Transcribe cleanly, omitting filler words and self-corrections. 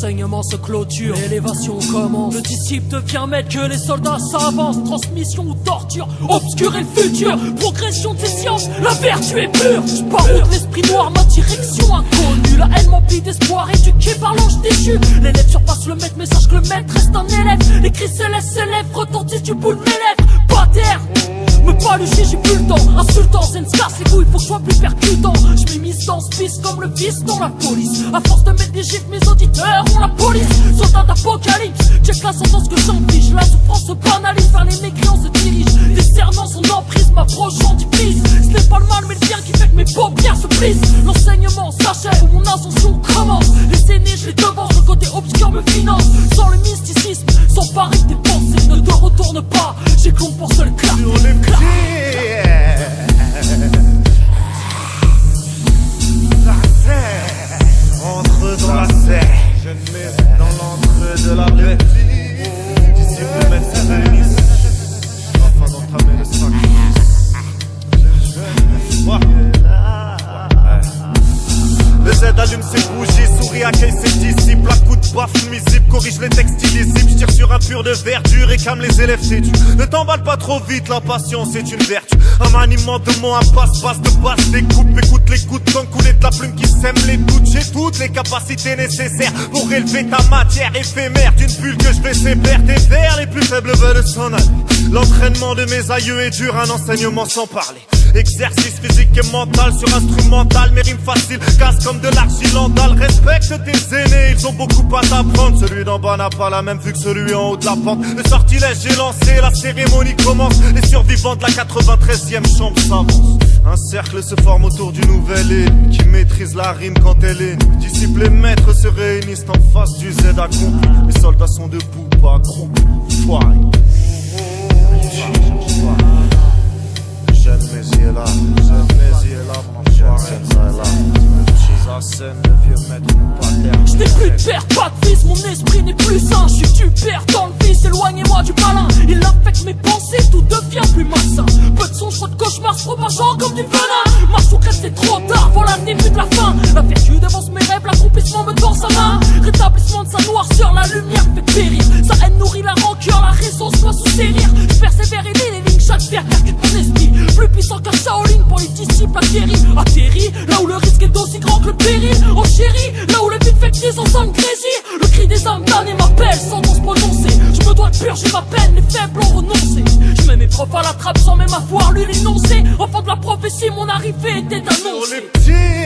l'enseignement se clôture, l'élévation commence. Le disciple devient maître, que les soldats s'avancent. Transmission ou torture, obscur et le futur. Progression des sciences, la vertu est pure. J'paroute l'esprit noir, ma direction inconnue. La haine m'emplit d'espoir, éduqué par l'ange déchu. L'élève surpasse le maître, message que le maître reste un élève. Les cris célestes s'élèvent, retentissent du bout de mes lèvres. Pas d'air, me palucher, j'ai plus le temps. Insultant, c'est une casse les couilles, faut que je sois plus percutant. Je m'immisce dans ce piste comme le vice dans la police. À force de mettre des gifs, mes auditeurs ont la police. Soldat d'apocalypse, check la sentence que j'inflige. La souffrance se banalise, vers les mécréants se dirigent. Décernant son emprise, m'approchant du prise. Ce n'est pas le mal mais le bien qui fait que mes paupières se plissent. L'enseignement s'achève où mon ascension commence. Les aînés, je les devance, le côté obscur me finance. Sans le mysticisme, sans parer tes pensées, ne te retourne pas, j'ai qu'on pour seul clap. Sur les pieds, la terre, entre dans la terre. Je mets dans l'entre de la bête. Disciple maître se réunissent afin d'entamer le sacrifice. Le Z allume ses bougies, sourit, accueille ses disciples. À coups de baffe nuisible, corrige les textes illisibles. Je tire sur un pur de verdure et calme les élèves têtus. Ne t'emballe pas trop vite, la patience est une vertu. Un maniement de mots, un passe-passe de basse découpe. Écoute les gouttes d'encre couler de la plume qui sème les doutes. J'ai toutes les capacités nécessaires pour élever ta matière éphémère. D'une bulle que je vais séparer, tes vers les plus faibles veulent s'en aller. L'entraînement de mes aïeux est dur, un enseignement sans parler. Exercice physique et mental sur instrumental, mes rimes faciles, casse comme de l'argile en dalle. Respecte tes aînés, ils ont beaucoup à t'apprendre. Celui d'en bas n'a pas la même vue que celui en haut de la pente. Le sortilège j'ai lancé, la cérémonie commence. Les survivants de la 93e chambre s'avancent. Un cercle se forme autour du nouvel élu qui maîtrise la rime quand elle est nue. Disciples et maîtres se réunissent en face du Z accompli. Les soldats sont debout, pas accroupis. Foiré. Jeune Mézier là, mon foiré. Scène, le vieux maître ou pas terre. Je n'ai plus de père, pas de fils, mon esprit n'est plus sain. Je suis du père dans le vice, éloignez-moi du malin. Il affecte mes pensées, tout devient plus malsain. Peu de songes, trop de cauchemars, se propageant comme du venin. Ma soucrète c'est trop tard, voilà le début de la fin. La vertu devance mes rêves, l'accomplissement me tend sa main. Rétablissement de sa noirceur, la lumière me fait périr. Sa haine nourrit la rancœur, la raison soit sous ses rires. Je persévère et lis les lignes, chaque fer percute mon esprit. Plus puissant qu'un Shaolin pour les disciples acquéris. Atterri, là où le risque est aussi grand que le péril. En chérie, là où le but fait que son âme grésille. Le cri des âmes damnées m'appelle sans se prononcer. Je me dois de purger ma peine, les faibles ont renoncé. Je mets mes profs à la trappe sans même avoir lu l'énoncé. Enfant de la prophétie, mon arrivée était annoncée. Sur les pieds,